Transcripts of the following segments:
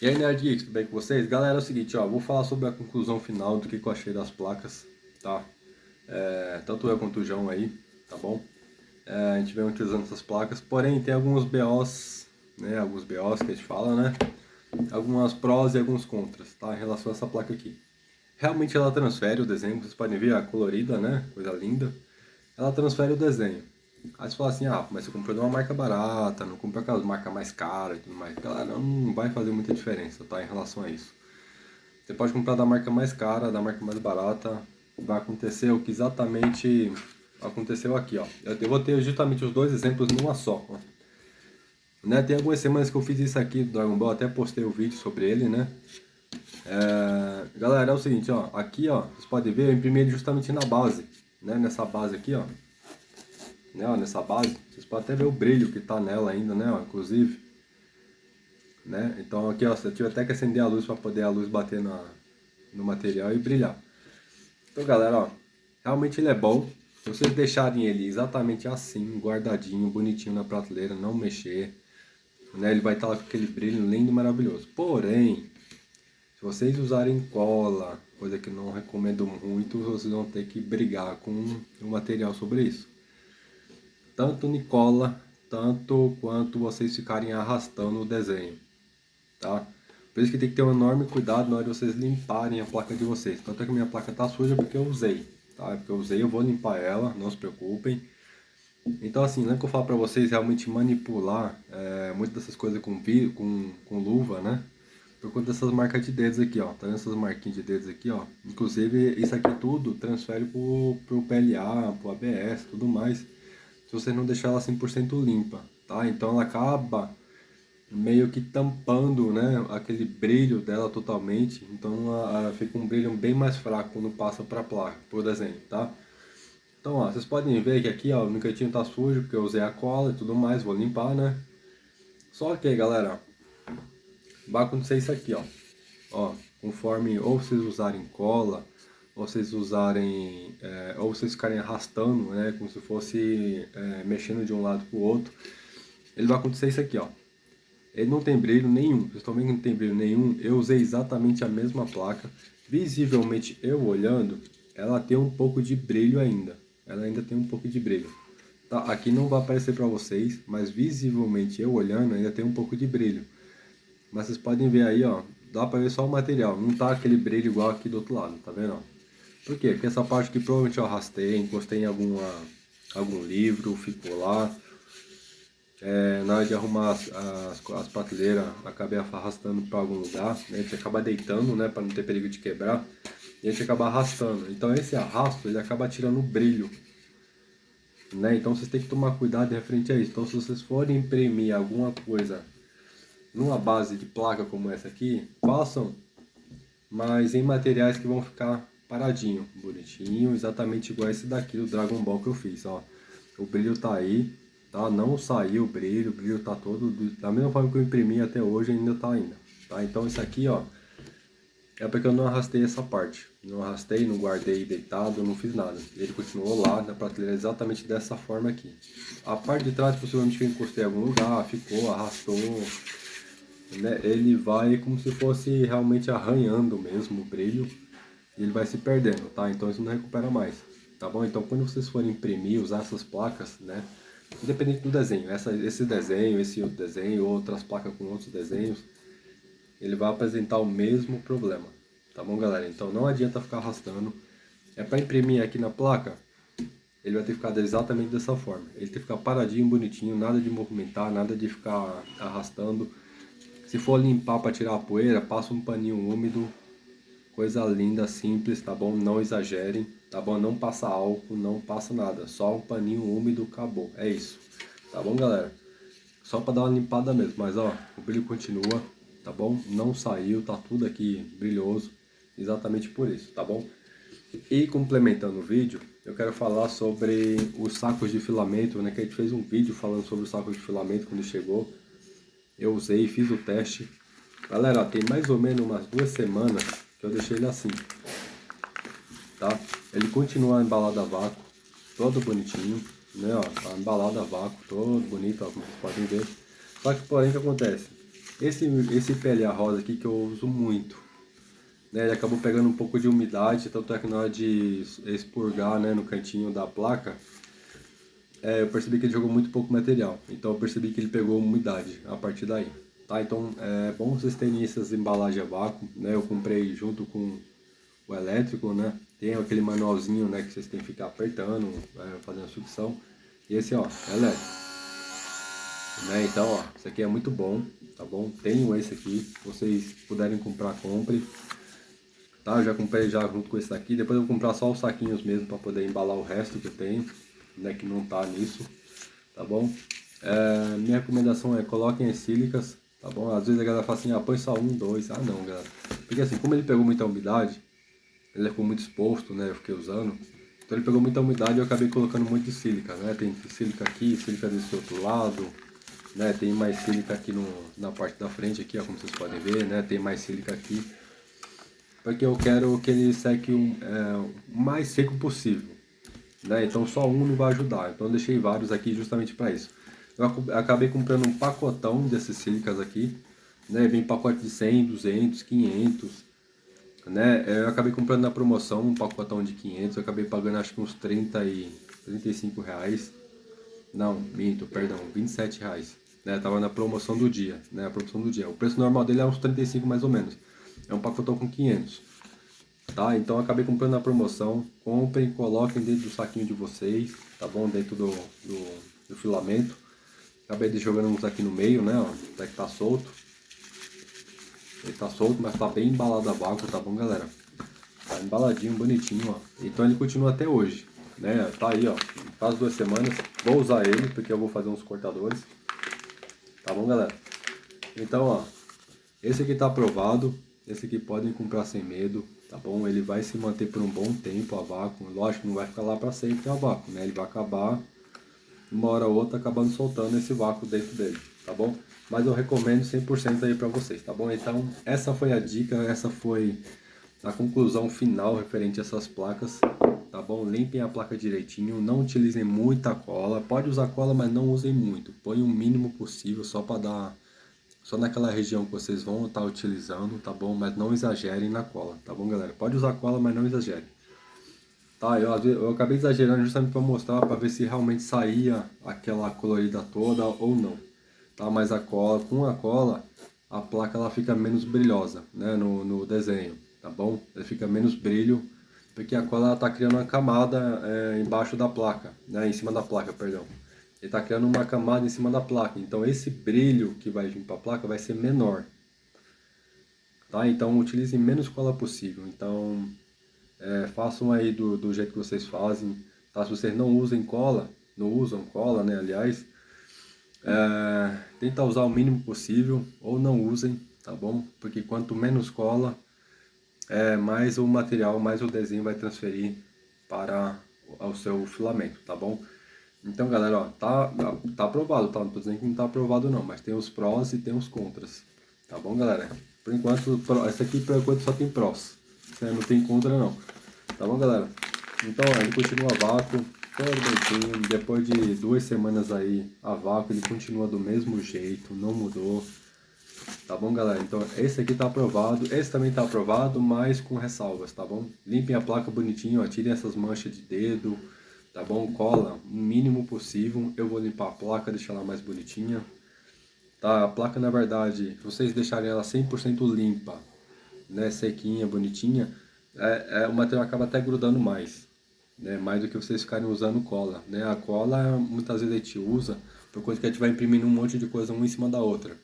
E aí, Nerd Geeks, tudo bem com vocês? Galera, é o seguinte, ó, vou falar sobre a conclusão final do que eu achei das placas, tá? Tanto eu quanto o João aí, tá bom? A gente vem utilizando essas placas, porém tem alguns BOs, né? Alguns BOs que a gente fala, né? Algumas prós e alguns contras, tá? Em relação a essa placa aqui. Realmente ela transfere o desenho, vocês podem ver, a colorida, né? Coisa linda. Ela transfere o desenho. Aí você fala assim, ah, mas você comprou de uma marca barata, não comprou aquelas marcas mais caras e tudo mais. Galera, não vai fazer muita diferença, tá? Em relação a isso. Você pode comprar da marca mais cara, da marca mais barata. Vai acontecer o que exatamente aconteceu aqui, ó. Eu vou ter justamente os dois exemplos numa só, ó. Né? Tem algumas semanas que eu fiz isso aqui do Dragon Ball, até postei o vídeo sobre ele, né? Galera, é o seguinte, ó. Aqui, ó, vocês podem ver, eu imprimi ele justamente na base, né? Nessa base aqui, ó. Né, ó, nessa base, vocês podem até ver o brilho que tá nela ainda, né? Ó, inclusive, né? Então aqui, ó, eu tive até que acender a luz para poder a luz bater no material e brilhar. Então, galera, ó, realmente ele é bom. Se vocês deixarem ele exatamente assim, guardadinho, bonitinho na prateleira, não mexer, né? Ele vai estar lá com aquele brilho lindo e maravilhoso. Porém, se vocês usarem cola, coisa que eu não recomendo muito, vocês vão ter que brigar com o material sobre isso. Tanto Nicola, tanto quanto vocês ficarem arrastando o desenho, tá? Por isso que tem que ter um enorme cuidado na hora de vocês limparem a placa de vocês. Tanto é que a minha placa tá suja porque eu usei, tá? Porque eu usei, eu vou limpar ela, não se preocupem. Então assim, lembra que eu falo pra vocês realmente manipular muitas dessas coisas com luva, né? Por conta dessas marcas de dedos aqui, ó. Tá vendo essas marquinhas de dedos aqui, ó? Inclusive, isso aqui tudo transfere pro PLA, pro ABS, tudo mais. Se você não deixar ela 100% limpa, tá? Então ela acaba meio que tampando, né, aquele brilho dela totalmente. Então fica um brilho bem mais fraco quando passa para a placa, por desenho, tá? Então, ó, vocês podem ver que aqui, ó, o meu cantinho tá sujo porque eu usei a cola e tudo mais, vou limpar, né? Só que, galera, vai acontecer isso aqui, ó. Ó, conforme ou vocês usarem cola, ou vocês usarem, ou vocês ficarem arrastando, né, como se fosse mexendo de um lado pro outro, ele vai acontecer isso aqui, ó. Ele não tem brilho nenhum, vocês estão vendo que não tem brilho nenhum, eu usei exatamente a mesma placa. Visivelmente eu olhando, ela tem um pouco de brilho ainda. Ela ainda tem um pouco de brilho. Tá, aqui não vai aparecer para vocês, mas visivelmente eu olhando ainda tem um pouco de brilho. Mas vocês podem ver aí, ó, dá para ver só o material, não tá aquele brilho igual aqui do outro lado, tá vendo? Ó? Por quê? Porque essa parte aqui provavelmente eu arrastei, encostei em algum livro, ficou lá. Na hora de arrumar as prateleiras, acabei arrastando para algum lugar, né? A gente acaba deitando, né, para não ter perigo de quebrar, e a gente acaba arrastando. Então esse arrasto, ele acaba tirando o brilho, né? Então vocês têm que tomar cuidado referente a isso. Então se vocês forem imprimir alguma coisa numa base de placa como essa aqui, façam, mas em materiais que vão ficar paradinho, bonitinho, exatamente igual esse daqui do Dragon Ball que eu fiz, ó. O brilho tá aí, tá? Não saiu o brilho tá todo da mesma forma que eu imprimi até hoje, ainda tá ainda, tá? Então isso aqui, ó, é porque eu não arrastei essa parte. Não arrastei, não guardei deitado, não fiz nada. Ele continuou lá na prateleira exatamente dessa forma aqui. A parte de trás possivelmente eu encostei em algum lugar, ficou, arrastou, né? Ele vai como se fosse realmente arranhando mesmo o brilho e ele vai se perdendo, tá? Então isso não recupera mais, tá bom? Então quando vocês forem imprimir, usar essas placas, né? Independente do desenho, esse desenho, esse outro desenho, outras placas com outros desenhos, ele vai apresentar o mesmo problema, tá bom, galera? Então não adianta ficar arrastando. É para imprimir aqui na placa, ele vai ter que ficar exatamente dessa forma. Ele tem que ficar paradinho, bonitinho, nada de movimentar, nada de ficar arrastando. Se for limpar para tirar a poeira, passa um paninho úmido. Coisa linda, simples, tá bom? Não exagerem, tá bom? Não passa álcool, não passa nada. Só um paninho úmido, acabou. É isso. Tá bom, galera? Só para dar uma limpada mesmo. Mas, ó, o brilho continua, tá bom? Não saiu, tá tudo aqui brilhoso. Exatamente por isso, tá bom? E complementando o vídeo, eu quero falar sobre os sacos de filamento, né? Que a gente fez um vídeo falando sobre os sacos de filamento quando chegou. Eu usei, fiz o teste. Galera, ó, tem mais ou menos umas 2 semanas que eu deixei ele assim, tá? Ele continua embalado a vácuo, todo bonitinho, né? Ó, tá embalado a vácuo, todo bonito, ó, como vocês podem ver. Só que porém o que acontece? Esse PLA rosa aqui que eu uso muito, né? Ele acabou pegando um pouco de umidade, tanto é que na hora de expurgar, né, no cantinho da placa, eu percebi que ele jogou muito pouco material. Então eu percebi que ele pegou umidade a partir daí. Tá? Então é bom vocês terem essas embalagens a vácuo, né? Eu comprei junto com o elétrico, né? Tem aquele manualzinho, né, que vocês têm que ficar apertando, fazendo sucção. E esse, ó, é elétrico. Né? Então, ó, isso aqui é muito bom, tá bom? Tenho esse aqui, se vocês puderem comprar, compre. Tá? Eu já comprei já junto com esse daqui, depois eu vou comprar só os saquinhos mesmo para poder embalar o resto que eu tenho, né, que não tá nisso, tá bom? Minha recomendação é coloquem as sílicas, tá bom? Às vezes a galera fala assim, põe só um, dois, não, galera. Porque assim, como ele pegou muita umidade, ele ficou muito exposto, né, eu fiquei usando, então ele pegou muita umidade e eu acabei colocando muito de sílica, né? Tem sílica aqui, sílica desse outro lado, né? Tem mais sílica aqui na parte da frente aqui, ó, como vocês podem ver, né? Tem mais sílica aqui, porque eu quero que ele seque o mais seco possível, né? Então só um não vai ajudar, então eu deixei vários aqui justamente para isso. Eu acabei comprando um pacotão desses sílicas aqui, né? Vem pacote de 100, 200, 500, né? Eu acabei comprando na promoção um pacotão de 500, eu acabei pagando acho que uns 35 reais. Não, minto, perdão, 27 reais. Né? Tava na promoção do dia, né? A promoção do dia. O preço normal dele é uns 35 mais ou menos. É um pacotão com 500. Tá? Então eu acabei comprando na promoção. Comprem, coloquem dentro do saquinho de vocês, tá bom? Dentro do filamento. Acabei de jogando uns aqui no meio, né? Ó, até que tá solto. Ele tá solto, mas tá bem embalado a vácuo, tá bom, galera? Tá embaladinho, bonitinho, ó. Então ele continua até hoje, né? Tá aí, ó. Faz 2 semanas. Vou usar ele, porque eu vou fazer uns cortadores. Tá bom, galera? Então, ó. Esse aqui tá aprovado. Esse aqui podem comprar sem medo, tá bom? Ele vai se manter por um bom tempo a vácuo. Lógico, não vai ficar lá para sempre a vácuo, né? Ele vai acabar, uma hora ou outra, acabando soltando esse vácuo dentro dele, tá bom? Mas eu recomendo 100% aí para vocês, tá bom? Então, essa foi a dica, essa foi a conclusão final referente a essas placas, tá bom? Limpem a placa direitinho, não utilizem muita cola. Pode usar cola, mas não usem muito. Põe o mínimo possível só para dar... Só naquela região que vocês vão estar utilizando, tá bom? Mas não exagerem na cola, tá bom, galera? Pode usar cola, mas não exagere. Tá, eu acabei exagerando justamente para mostrar, para ver se realmente saía aquela colorida toda ou não. Tá, mas a cola, com a cola, a placa ela fica menos brilhosa, né, no desenho, tá bom? Ela fica menos brilho, porque a cola está criando uma camada embaixo da placa, né, em cima da placa, perdão. Ele está criando uma camada em cima da placa, então esse brilho que vai vir para a placa vai ser menor, tá? Então utilize menos cola possível. Então façam aí do jeito que vocês fazem, tá? Se vocês não usam cola, né, aliás, tenta usar o mínimo possível ou não usem, tá bom? Porque quanto menos cola, mais o material, mais o desenho vai transferir para o seu filamento, tá bom? Então, galera, ó, tá aprovado, tá? Não tô dizendo que não tá aprovado não, mas tem os prós e tem os contras, tá bom, galera? Por enquanto, essa aqui por enquanto só tem prós, não tem contra não, tá bom, galera? Então, ó, ele continua a vácuo, todo bonitinho, depois de 2 semanas aí a vácuo, ele continua do mesmo jeito, não mudou, tá bom, galera? Então, esse aqui tá aprovado, esse também tá aprovado, mas com ressalvas, tá bom? Limpem a placa bonitinho, ó, tirem essas manchas de dedo, tá bom? Cola o mínimo possível. Eu vou limpar a placa, deixar ela mais bonitinha. Tá? A placa, na verdade, se vocês deixarem ela 100% limpa, né, sequinha, bonitinha, o material acaba até grudando mais, né, mais do que vocês ficarem usando cola, né? A cola, muitas vezes a gente usa por coisa que a gente vai imprimindo um monte de coisa uma em cima da outra,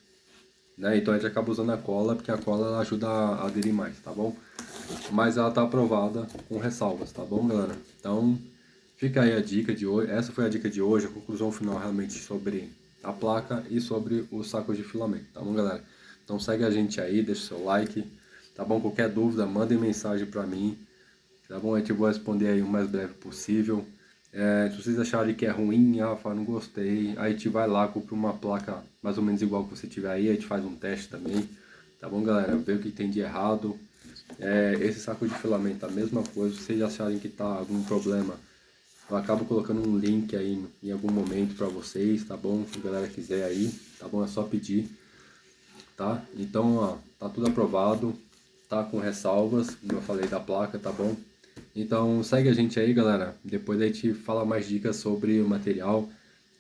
né? Então a gente acaba usando a cola, porque a cola ela ajuda a aderir mais, tá bom? Mas ela tá aprovada com ressalvas, tá bom, galera? Então, fica aí a dica de hoje. Essa foi a dica de hoje, a conclusão final realmente sobre a placa e sobre os sacos de filamento, tá bom, galera? Então segue a gente aí, deixa o seu like, tá bom? Qualquer dúvida, mandem mensagem pra mim, tá bom? A gente vai responder aí o mais breve possível. Se vocês acharem que é ruim, Rafa, não gostei, aí a gente vai lá, compra uma placa mais ou menos igual que você tiver aí, a gente faz um teste também, tá bom, galera? Vê o que tem de errado. Esse saco de filamento, a mesma coisa, se vocês acharem que tá algum problema, eu acabo colocando um link aí em algum momento para vocês, tá bom? Se a galera quiser aí, tá bom? É só pedir. tá? Então, ó, tá tudo aprovado, tá com ressalvas, como eu falei da placa, tá bom? Então segue a gente aí, galera. Depois a gente fala mais dicas sobre o material,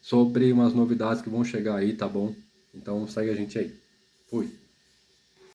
sobre umas novidades que vão chegar aí, tá bom? Então segue a gente aí. Fui!